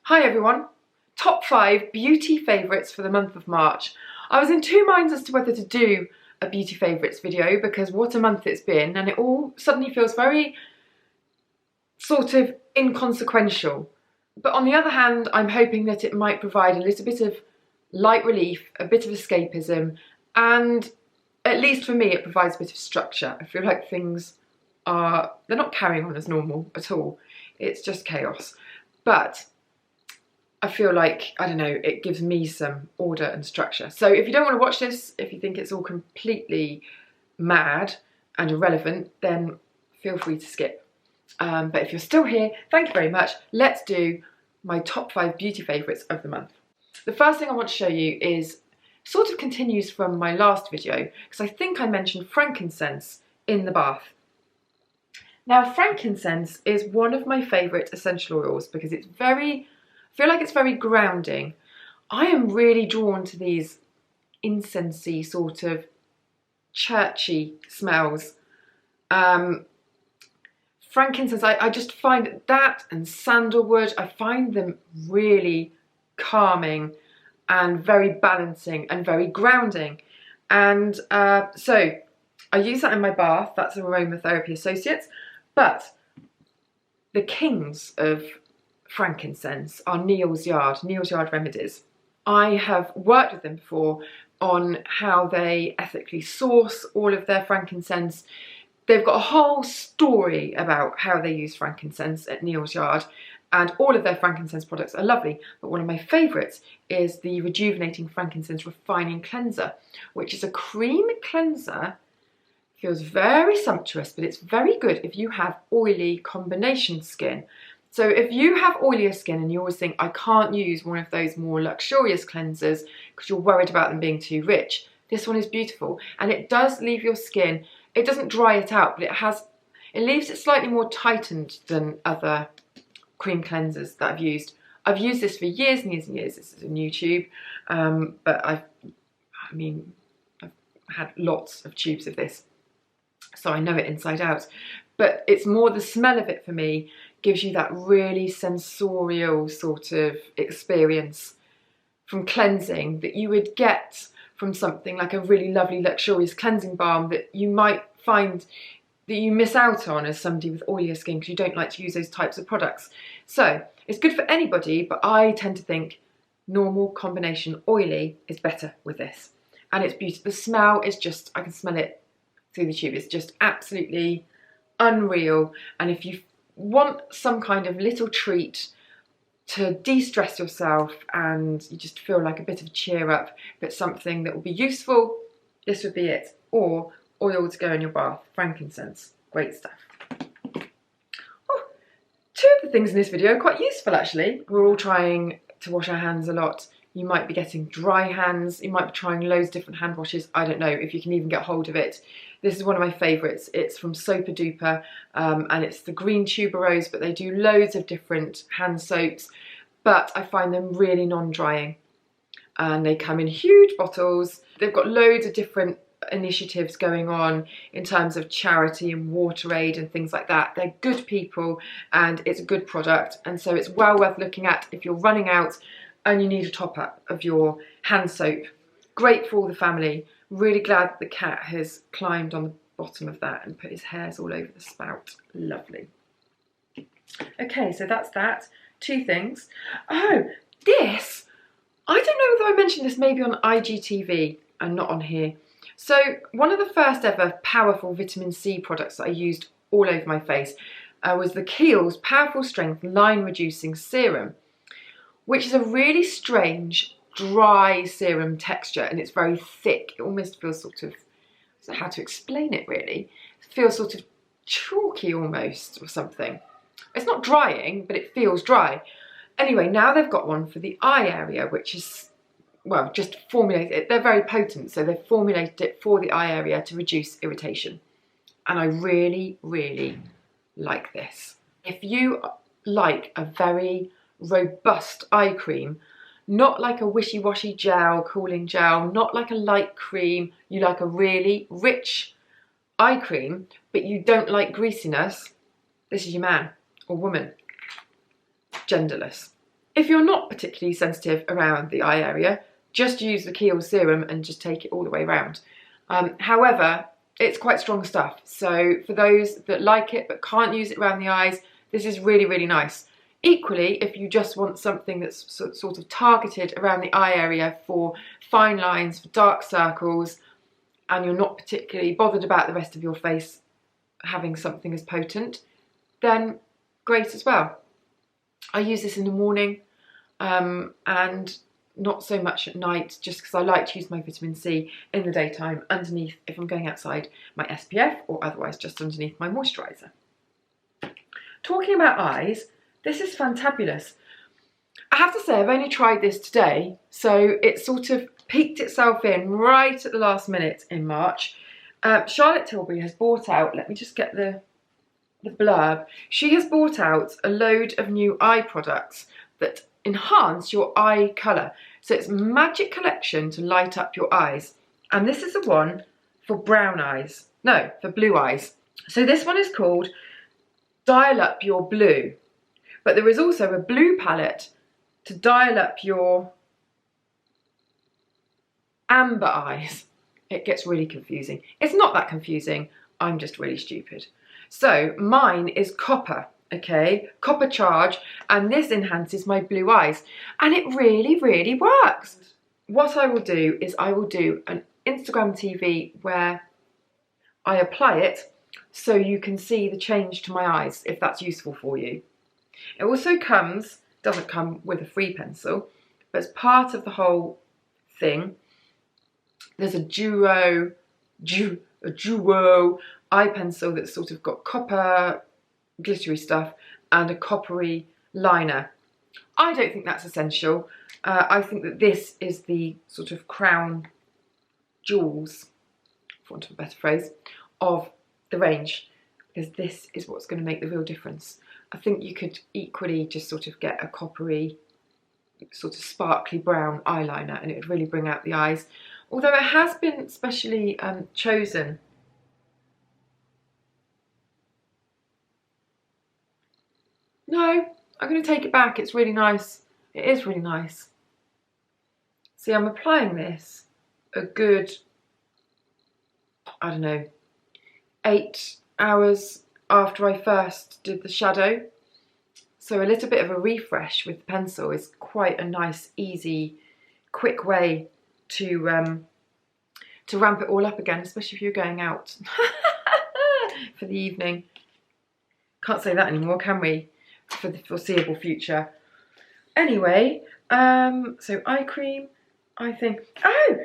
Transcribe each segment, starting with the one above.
Hi everyone, top 5 beauty favourites for the month of March. I was in two minds as to whether to do a beauty favourites video because what a month it's been, and it all suddenly feels very sort of inconsequential. But on the other hand, I'm hoping that it might provide a little bit of light relief, a bit of escapism, and at least for me it provides a bit of structure. I feel like things they're not carrying on as normal at all. It's just chaos. But I feel like, I don't know, it gives me some order and structure. So if you don't want to watch this, if you think it's all completely mad and irrelevant, then feel free to skip. But if you're still here, thank you very much. Let's do my top 5 beauty favourites of the month. The first thing I want to show you is sort of continues from my last video, because I think I mentioned frankincense in the bath. Now, frankincense is one of my favourite essential oils because it's I feel like it's very grounding. I am really drawn to these incensey sort of churchy smells. Frankincense, I just find that, and sandalwood, I find them really calming and very balancing and very grounding. And so I use that in my bath. That's Aromatherapy Associates. But the kings of frankincense are Neal's Yard Remedies. I have worked with them before on how they ethically source all of their frankincense. They've got a whole story about how they use frankincense at Neal's Yard, and all of their frankincense products are lovely. But one of my favourites is the Rejuvenating Frankincense Refining Cleanser, which is a cream cleanser. Feels very sumptuous, but it's very good if you have oily combination skin. So if you have oilier skin and you always think, I can't use one of those more luxurious cleansers because you're worried about them being too rich, this one is beautiful. And it does leave your skin, it doesn't dry it out, but it leaves it slightly more tightened than other cream cleansers that I've used. I've used this for years and years and years. This is a new tube, but I've had lots of tubes of this, so I know it inside out. But it's more the smell of it for me gives you that really sensorial sort of experience from cleansing that you would get from something like a really lovely luxurious cleansing balm that you might find that you miss out on as somebody with oilier skin because you don't like to use those types of products. So it's good for anybody, but I tend to think normal combination oily is better with this. And it's beautiful. The smell is just, I can smell it through the tube. It's just absolutely unreal. And if you want some kind of little treat to de-stress yourself and you just feel like a bit of cheer up, but something that will be useful, this would be it. Or oil to go in your bath, frankincense, great stuff. Oh, two of the things in this video are quite useful actually. We're all trying to wash our hands a lot. You might be getting dry hands, you might be trying loads of different hand washes. I don't know if you can even get hold of it. This is one of my favourites. It's from Sopa Duper, and it's the green tuberose, but they do loads of different hand soaps, but I find them really non-drying. And they come in huge bottles. They've got loads of different initiatives going on in terms of charity and water aid and things like that. They're good people and it's a good product, and so it's well worth looking at if you're running out and you need a top up of your hand soap. Great for all the family. Really glad that the cat has climbed on the bottom of that and put his hairs all over the spout. Lovely. Okay, so that's that. Two things. Oh, this, I don't know whether I mentioned this maybe on IGTV and not on here. So one of the first ever powerful vitamin C products that I used all over my face was the Kiehl's Powerful Strength Line Reducing Serum, which is a really strange dry serum texture, and it's very thick. It almost feels sort of, I don't know how to explain it really. It feels sort of chalky almost or something. It's not drying, but it feels dry. Anyway, now they've got one for the eye area, which is, well, just formulated. They're very potent, so they've formulated it for the eye area to reduce irritation. And I really, really like this. If you like a very robust eye cream, not like a wishy-washy gel, cooling gel, not like a light cream, you like a really rich eye cream, but you don't like greasiness, this is your man or woman, genderless. If you're not particularly sensitive around the eye area, just use the Kiehl's serum and just take it all the way around. However, it's quite strong stuff, so for those that like it but can't use it around the eyes, this is really, really nice. Equally, if you just want something that's sort of targeted around the eye area for fine lines, for dark circles, and you're not particularly bothered about the rest of your face having something as potent, then great as well. I use this in the morning and not so much at night, just because I like to use my vitamin C in the daytime underneath, if I'm going outside, my SPF, or otherwise just underneath my moisturiser. Talking about eyes, this is fantabulous. I have to say I've only tried this today, so it sort of peaked itself in right at the last minute in March. Charlotte Tilbury has bought out, let me just get the blurb. She has bought out a load of new eye products that enhance your eye colour. So it's Magic Collection to light up your eyes. And this is the one for brown eyes. No, for blue eyes. So this one is called Dial Up Your Blue. But there is also a blue palette to dial up your amber eyes. It gets really confusing. It's not that confusing. I'm just really stupid. So mine is copper, okay? Copper charge, and this enhances my blue eyes. And it really, really works. What I will do is I will do an Instagram TV where I apply it so you can see the change to my eyes, if that's useful for you. It also doesn't come with a free pencil, but as part of the whole thing, there's a duo eye pencil that's sort of got copper glittery stuff and a coppery liner. I don't think that's essential. I think that this is the sort of crown jewels, for want of a better phrase, of the range, because this is what's going to make the real difference. I think you could equally just sort of get a coppery, sort of sparkly brown eyeliner and it would really bring out the eyes. Although it has been specially chosen . No, I'm going to take it back. It's really nice. It is really nice. See, I'm applying this a good, I don't know, 8 hours after I first did the shadow. So a little bit of a refresh with the pencil is quite a nice, easy, quick way to ramp it all up again, especially if you're going out for the evening. Can't say that anymore, can we? For the foreseeable future. Anyway, so eye cream, I think, oh,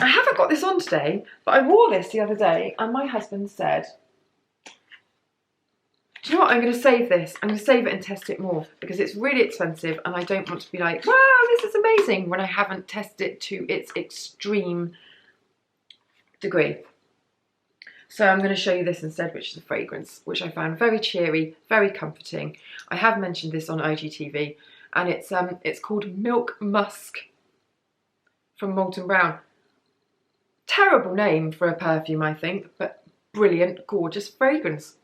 I haven't got this on today, but I wore this the other day and my husband said, do you know what, I'm going to save this. I'm going to save it and test it more because it's really expensive and I don't want to be like, wow, this is amazing when I haven't tested it to its extreme degree. So I'm going to show you this instead, which is a fragrance, which I found very cheery, very comforting. I have mentioned this on IGTV, and it's called Milk Musk from Molton Brown. Terrible name for a perfume, I think, but brilliant, gorgeous fragrance.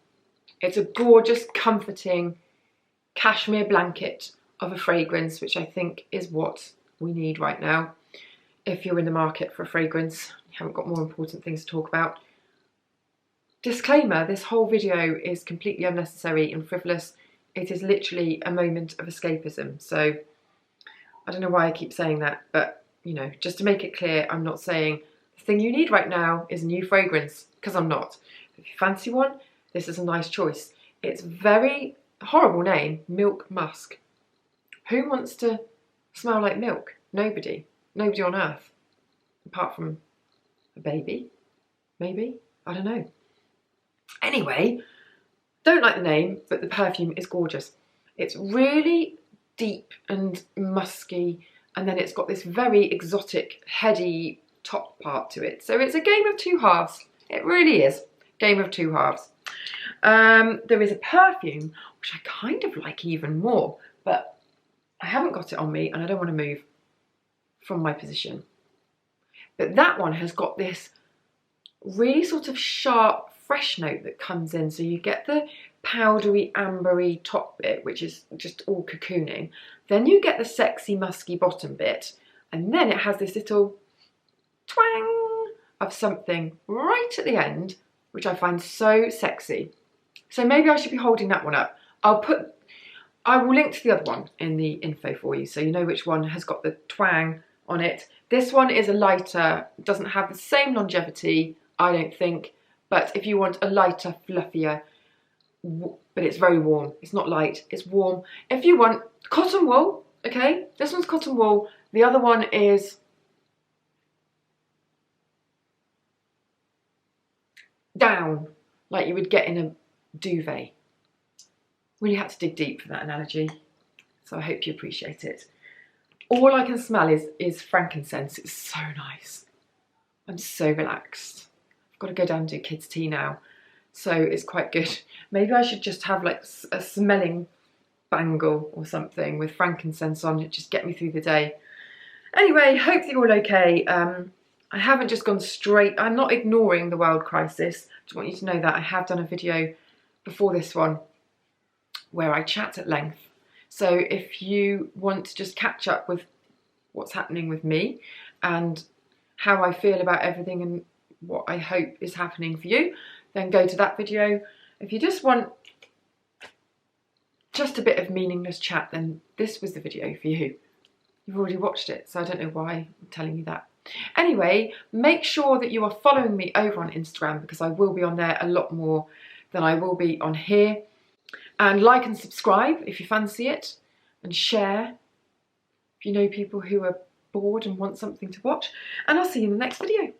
It's a gorgeous, comforting cashmere blanket of a fragrance, which I think is what we need right now. If you're in the market for a fragrance, you haven't got more important things to talk about. Disclaimer, this whole video is completely unnecessary and frivolous. It is literally a moment of escapism. So I don't know why I keep saying that, but you know, just to make it clear, I'm not saying the thing you need right now is a new fragrance, because I'm not. If you fancy one, this is a nice choice. It's very horrible name, Milk Musk. Who wants to smell like milk? Nobody. Nobody on earth. Apart from a baby, maybe? I don't know. Anyway, don't like the name, but the perfume is gorgeous. It's really deep and musky, and then it's got this very exotic, heady top part to it. So it's a game of two halves. It really is. Game of two halves. There is a perfume, which I kind of like even more, but I haven't got it on me and I don't want to move from my position. But that one has got this really sort of sharp, fresh note that comes in. So you get the powdery, ambery top bit, which is just all cocooning. Then you get the sexy, musky bottom bit, and then it has this little twang of something right at the end, which I find so sexy. So maybe I should be holding that one up. I will link to the other one in the info for you, so you know which one has got the twang on it. This one is a lighter, doesn't have the same longevity, I don't think, but if you want a lighter, fluffier, but it's very warm. It's not light, it's warm. If you want cotton wool, okay, this one's cotton wool. The other one is down, like you would get in a duvet. Really had to dig deep for that analogy, so I hope you appreciate it. All I can smell is frankincense. It's so nice. I'm so relaxed. I've got to go down and do kids' tea now, so it's quite good. Maybe I should just have like a smelling bangle or something with frankincense on it, just get me through the day. Anyway, hope that you're all okay. I haven't just gone straight, I'm not ignoring the world crisis. I just want you to know that I have done a video before this one where I chat at length. So if you want to just catch up with what's happening with me and how I feel about everything and what I hope is happening for you, then go to that video. If you just want just a bit of meaningless chat, then this was the video for you. You've already watched it, so I don't know why I'm telling you that. Anyway, make sure that you are following me over on Instagram, because I will be on there a lot more than I will be on here. And like and subscribe if you fancy it, and share if you know people who are bored and want something to watch. And I'll see you in the next video.